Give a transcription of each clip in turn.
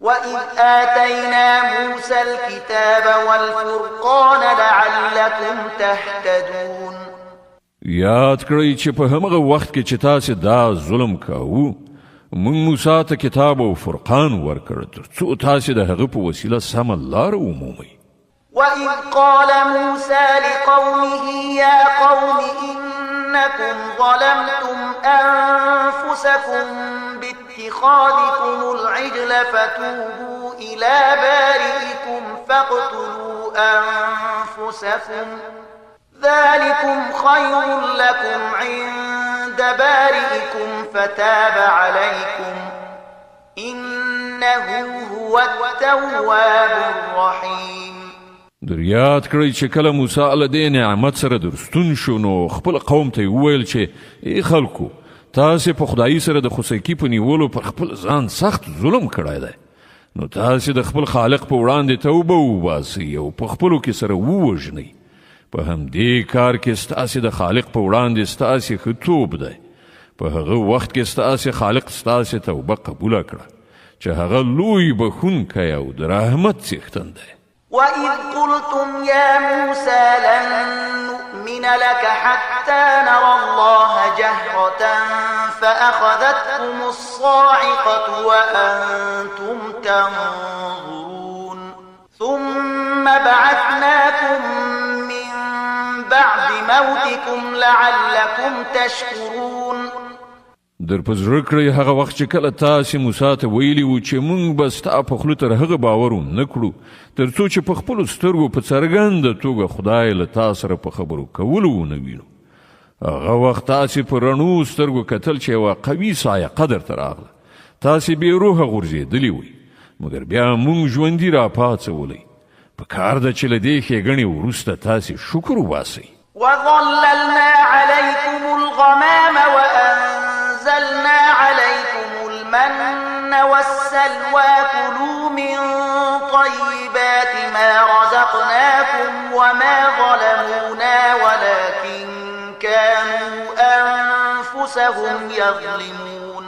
وَإِذْ آتَيْنَا مُوسَى الْكِتَابَ وَالْفُرْقَانَ لَعَلَّكُمْ تَهْتَدُونَ یاد کړئ چې په همغه وخت کې چې تاسې دا ظلم کاوه موږ موسی ته کتاب او فرقان ورکړ تر څو تاسې د هغه په وسیله سمه لار ومومئ. وَإِذْ قَالَ مُوسَى لِقَوْمِهِ يَا قَوْمِ إِنَّكُمْ ظَلَمْتُمْ أَنفُسَكُمْ بِاتِّخَاذِكُمُ الْعِجْلَ فَتُوبُوا إِلَى بَارِئِكُمْ فَاقْتُلُوا أَنفُسَكُمْ ذَلِكُمْ خَيْرٌ لَكُمْ عِندَ بَارِئِكُمْ فَتَابَ عَلَيْكُمْ إِنَّهُ هُوَ التَّوَّابُ الرَّحِيمُ. در یاد کړئ چې کله موسی له دې نعمت سره درستون شو نو خپل قوم ته وویل چې ای خلکو تاسې په خدایي سره د خوسکی په نیولو پر خپل ځان سخت ظلم کړی دی نو تاسې د خپل خالق په وړاندې توبه وباسئ او په خپلو کې سره ووژنئ. په همدې کار کې ستاسې د خالق په وړاندې ستاسې ښه توب دی. په هغه وخت کې ستاسې خالق ستاسې توبه قبوله کړه چې هغه لوی بخښونکی او د رحمت څښتن دی. وَإِذْ قُلْتُمْ يَا مُوسَى لَن نُّؤْمِنَ لَكَ حَتَّى نَرَى اللَّهَ جَهْرَةً فَأَخَذَتْكُمُ الصَّاعِقَةُ وَأَنْتُمْ تَنظُرُونَ ثُمَّ بَعَثْنَاكُمْ مِنْ بَعْدِ مَوْتِكُمْ لَعَلَّكُمْ تَشْكُرُونَ. در په زړه کړئ هغه وخت چې کله تاسې موسی ته ویلي وو چې موږ به ستا په خولو تر هغه باور ونه کړو تر څو چې په خپلو سترګو په څرګنده توګه خدای له تا سره په خبرو کولو ونه وینو. هغه وخت تاسې په رڼو سترګو کتل چې یوه قوي سایقه درته راغله. تاسې بې روحه غورځېدلي وئ مګر بیا موږ ژوندي راپاڅولی. په کار ده چې له دې ښېګڼې وروسته تاسې شکر وباسئ. وَظَلَّلْنَا عَلَيْكُمُ الْغَمَامَ وَأَنزَلْنَا عَلَيْكُمُ الْمَنَّ وَالسَّلْوَىٰ كُلُوا مِن طَيِّبَاتِ مَا رَزَقْنَاكُمْ وَمَا ظَلَمُونَا وَلَكِن كَانُوا أَنفُسَهُمْ يَظْلِمُونَ.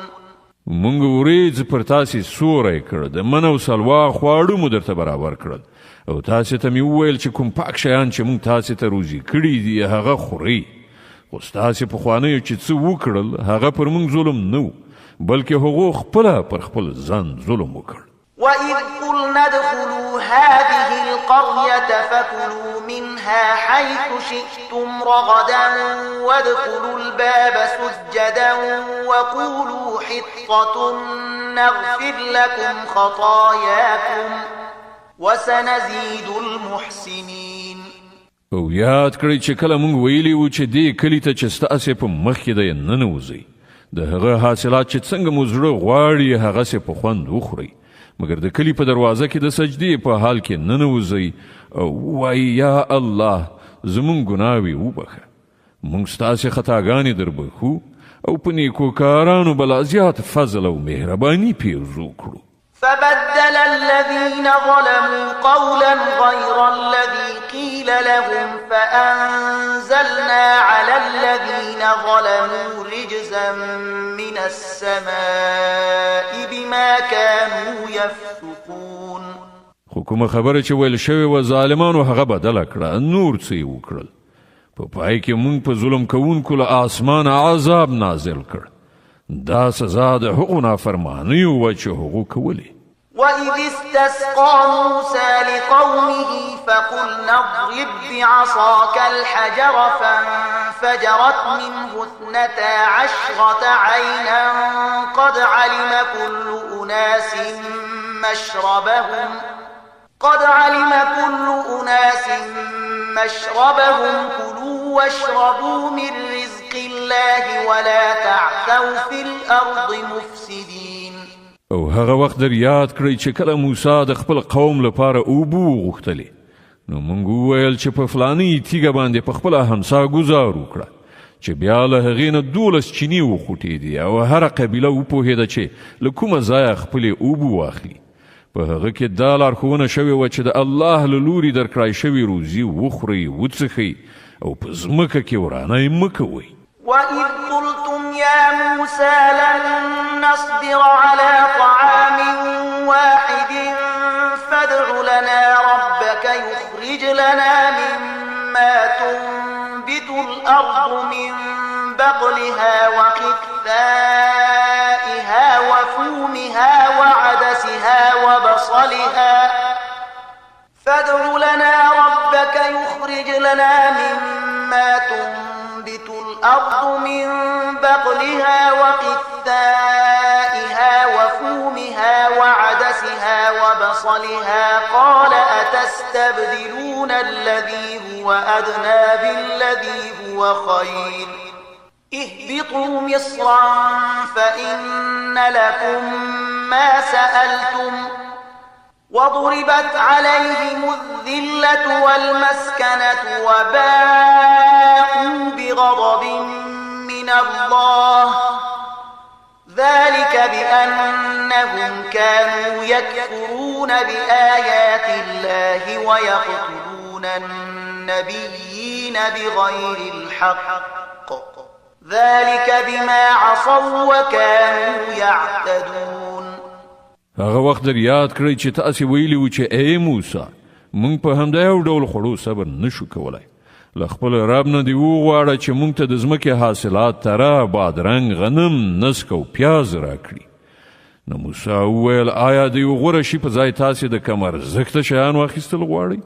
مونږ وریځ پر تاسې سوری کړ د من او سلوا خواړه مو درته برابر کړل او تاسې ته مې وویل چې کوم پاک شیان چې مونږ تاسې ته روزي کړي دي هغه خورئ. خو ستاسې پخوانیو چې څه وکړل هغه پر مونږ ظلم نه و بلکې هغو خپله پر خپل ځان ظلم وکړ. وَإِذْ قُلْنَا ادْخُلُوا هَٰذِهِ الْقَرْيَةَ فَكُلُوا مِنْهَا حَيْثُ شِئْتُمْ رَغَدًا وَادْخُلُوا الْبَابَ سُجَّدًا وَقُولُوا حِطَّةٌ نَّغْفِرْ لَكُمْ خَطَايَاكُمْ وَسَنَزِيدُ الْمُحْسِنِينَ. او یاد کړئ چې کله موږ ویلي وو چې دې کلي ته چې ستاسې په مخ کې دی ننوځئ د هغه حاصلات چې څنګه مو زړه غواړي هغسې په خوند وخورئ مګر د کلي په دروازه کې د سجدې په حال کې ننوځئ او ووایئ یا الله زموږ ګناوې وبخه موږ ستاسې خطاګانې در بخو او په نیکوکارانو به لا زیات فضل او مهرباني پیرزو کړو. فبدل الذين ظلموا قولا غير الذي قيل لهم فأنزلنا على الذين ظلموا رجزا من السماء بما كانوا يفسقون. خو کومه خبره چې ویل شوې وه ظالمانو هغه بدله کړه نور څه یې وکړل. په پای کې موږ په ظلم کوونکو له آسمانه عذاب نازل کړ. دا سزا د هغو نافرمانیو وه چې هغو کولې. وَإِذِ اسْتَسْقَىٰ مُوسَىٰ لِقَوْمِهِ فَقُلْنَا اضْرِب بِّعَصَاكَ الْحَجَرَ فَانفَجَرَتْ مِنْهُ 12 عَيْنًا قَدْ عَلِمَ كُلُّ أُنَاسٍ مَّشْرَبَهُمْ كُلُوا وَاشْرَبُوا مِن رِّزْقِ اللَّهِ وَلَا تَعْثَوْا فِي الْأَرْضِ مُفْسِدِينَ. او هغه وخت در یاد کړئ چې کله موسی د خپل قوم لپاره اوبه وغوښتلې نو موږ وویل چې په فلاني تیږه باندې په خپله همسا ګزار وکړه چې بیا له هغې نه 12 چینې وخوټېدې او هره قبیله وپوهېده چې له کومه ځایه خپلې اوبه واخلي. په هغه کې دا لارښوونه شوې وه چې د الله له لوري درکړای شوې روزي وخورئ وڅښئ او په ځمکه کې ورانی مه کوئ. وَإِذْ قُلْتُمْ يَا مُوسَىٰ لَن نَّصْبِرَ عَلَىٰ طَعَامٍ وَاحِدٍ شاهد فادع لنا ربك يخرج لنا مما تنبت الأرض من بقلها وقثائها وفومها وعدسها وبصلها فادع لنا ربك يخرج لنا مما تنبت الأرض من بقلها وقثائها وفومها وعدسها وبصلها قال أتستبدلون الذي هو أدنى بالذي هو خير اهبطوا مصرا فإن لكم ما سألتم وضربت عليهم الذلة والمسكنة وباءوا بغضب من الله ذلك بأنهم كانوا يكفرون بآيات الله ويقتلون النبيين بغير الحق ذلك بما عصوا وكانوا يعتدون. هغه وخت در یاد کړئ چې تاسو ویلي و چې اے موسی مونږ په همدا یو ډول خړو صبر نشو کولای له خپل رب نه دی وغواړه چې مونږ ته د ځمکې حاصلات تره بادرنګ غنم نسک او پیاز راکړي. نو موسی وویل آیا د یو غوره شي په ځای تاسو د کم ارزښته شیان واخیستل غواړئ؟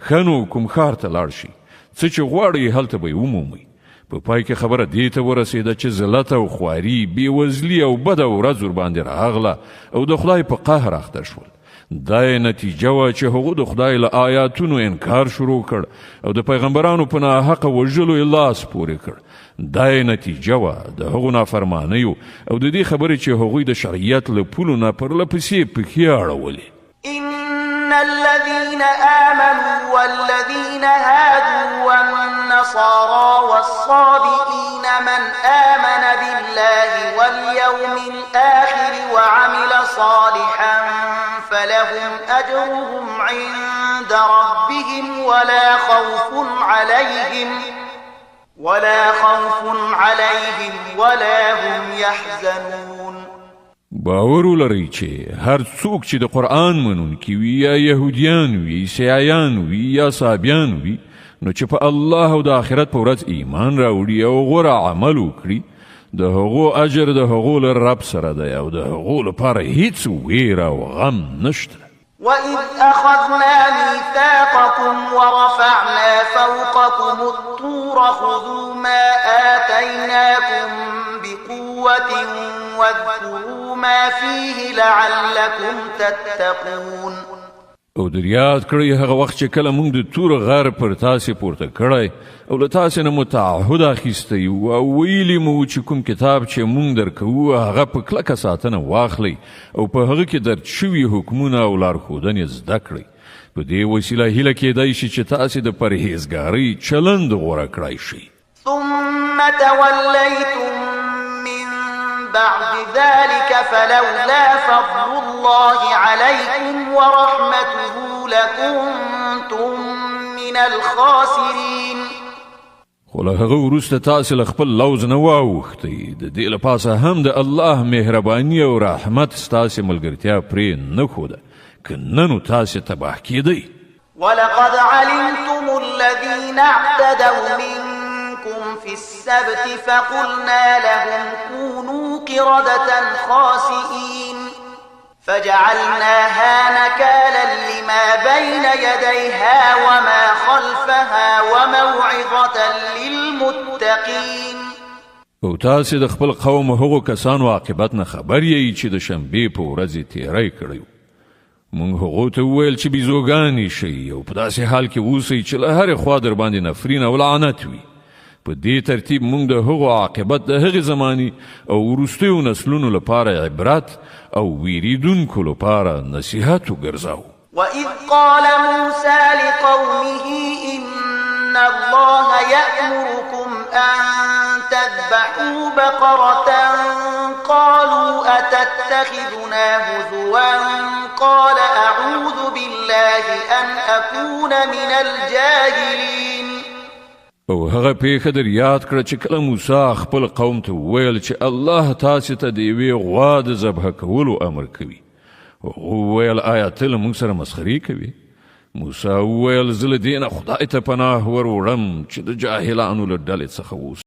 ښه نو کوم ښار ته لاړ شئ څه چې غواړئ هلته به یې ومومئ. په پای کې خبره دې ته ورسېده چې ذلت او خواري بېوزلي او بده ورځ ورباندې راغله او د خدای په قهر اخته شول. دا یې نتیجه وه چې هغو د خدای له آیاتونو انکار شروع کړ او د پیغمبرانو په ناحقه وژلو یې لاس پورې کړ. دا یې نتیجه وه د هغو نافرمانیو او د دې خبرې چې هغوی د شرعیت له پولو نه پرله پسې پښې اړولې. إن الذين آمنوا والذين هادوا والنصارى والصابئين من آمن بالله واليوم الآخر وعمل صالحا فلهم أجرهم عند ربهم ولا خوف عليهم ولا هم يحزنون. باور ولرئ چې هر څوک چې د قرآن منونکي وي یا یهودیان وي عیسایان وي یا صابیان وي نو چې په الله او د آخرت په ورځ ایمان راوړي او غوره عمل وکړي د هغو اجر د هغو له رب سره دی او د هغو لپاره هیڅ ویره او غم نشته. وَإِذْ أَخَذْنَا مِيثَاقَكُمْ وَرَفَعْنَا فَوْقَكُمُ الطُّورَ خُذُوا مَا آتَيْنَاكُمْ بِقُوَّةٍ وَاذْكُرُوا مَا فِيهِ لَعَلَّكُمْ تَتَّقُونَ. او در یاد کړئ هغه وخت چې کله موږ د تور غر پر تاسې پورته کړی او له تاسې نه مو تعهد اخیستی و او ویلي مو چې کوم کتاب چې موږ درکوو هغه په کلکه ساتنه واخلئ او په هغه کې درج شوي حکمونه او لارښودنې زده کړئ. په دې وسیله هیله کیدای شي چې تاسې د پرهیزګارۍ چلند غوره کړای شئ. ثم توليتم من بعد ذلك فلولا فضل الله عليكم ورحمته لكنتم من الخاسرين. خو له هغه وروسته تاسې له خپل لوز نه واوښتئ د دې له پاسه هم د الله مهرباني او رحمت ستاسې ملګرتیا پرې نه ښوده که نه نو تاسې تباه کېدئ. ولقد علمتم الذين اعتدوا منكم في السبت فقلنا لهم كونوا قردة خاسئين فجعلناها نكالا لما بين يديها وما خلفها وموعظة للمتقين. او تاسې د خپل قوم هغو کسانو عاقبت نه خبر یې چې د شنبې په ورځ تیری کړی. موږ هغو ته وویل چې بیزوګانې شئ او په داسې حال کې اوسئ چې له هرې خوا در باندې نفرین او لعنت وي. په دې ترتیب موږ د هغو عاقبت د هغې زمانې او وروستیو نسلونو لپاره عبرت او ویریدونکو لپاره نصیحت وګرځاو. وَإِذْ قَالَ مُوسَى لِقَوْمِهِ إِنَّ اللَّهَ يَأْمُرُكُمْ أَن تَذْبَحُوا بَقَرَةً قَالُوا أَتَتَّخِذُنَا هُزُوًا قَالَ أَعُوذُ بِاللَّهِ أَنْ أَكُونَ مِنَ الْجَاهِلِينَ. او هغه پیښه در یاد کړه چې کله موسی خپل قوم ته وویل چې الله تاسې ته د یوې غوا د ذبح کولو امر کوي وویل آیا ته له موږ سره مسخرې کوي؟ موسی وویل زه له دې نه خدای ته پناه ور وړم چې د جاهلانو له ډلې څخه اوسم.